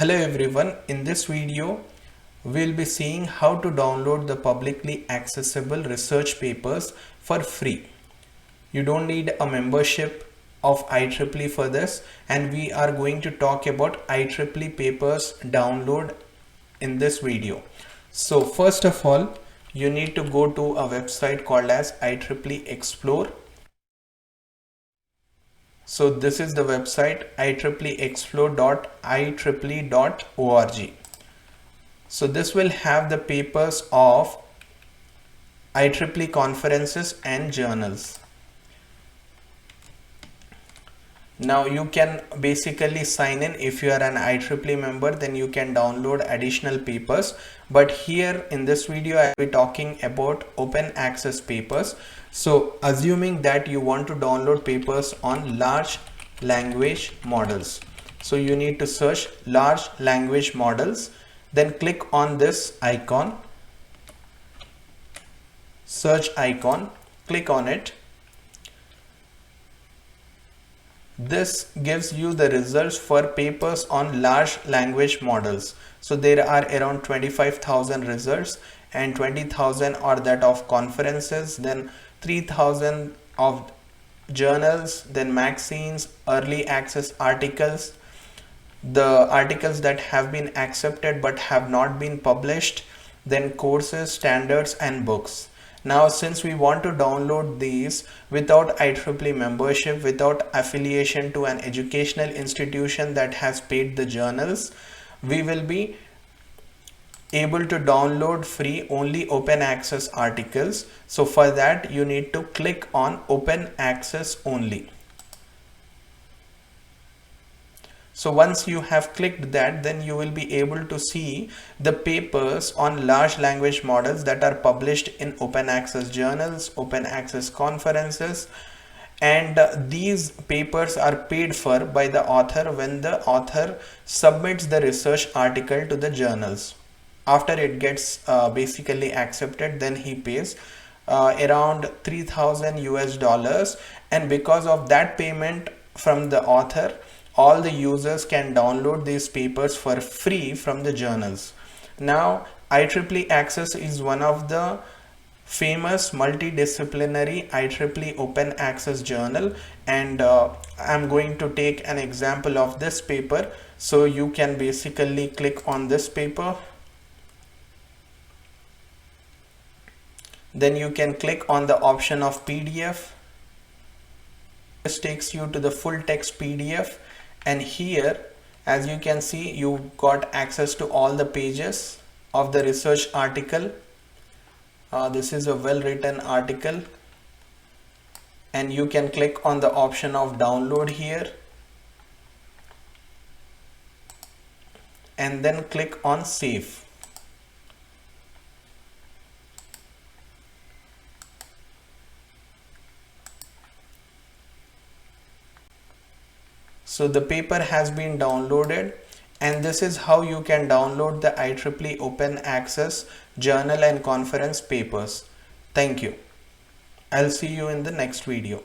Hello everyone, in this video we'll be seeing how to download the publicly accessible research papers for free. You don't need a membership of IEEE for this, and we are going to talk about IEEE papers download in this video. So first of all, you need to go to a website called as IEEE Explore. So this is the website ieexplore.ieee.org. So this will have the papers of IEEE conferences and journals. Now you can basically sign in. If you are an IEEE member, then you can download additional papers, but here in this video I will be talking about open access papers. So assuming that you want to download papers on large language models, so you need to search large language models, then click on this icon, search icon, click on it. This gives you the results for papers on large language models. So there are around 25,000 results, and 20,000 are that of conferences, then 3,000 of journals, then magazines, early access articles, the articles that have been accepted but have not been published, then courses, standards and books. Now since we want to download these without IEEE membership, without affiliation to an educational institution that has paid the journals, we will be able to download free only open access articles. So for that you need to click on open access only. So once you have clicked that, then you will be able to see the papers on large language models that are published in open access journals, open access conferences, and these papers are paid for by the author when the author submits the research article to the journals. After it gets basically accepted, then he pays around 3,000 US dollars, and because of that payment from the author, all the users can download these papers for free from the journals. Now IEEE Access is one of the famous multidisciplinary IEEE open access journal, and I'm going to take an example of this paper. So you can basically click on this paper, then you can click on the option of PDF. This takes you to the full text PDF, and here as you can see you got access to all the pages of the research article. This is a well written article, and you can click on the option of download here and then click on save. So the paper has been downloaded, and this is how you can download the IEEE open access journal and conference papers. Thank you. I'll see you in the next video.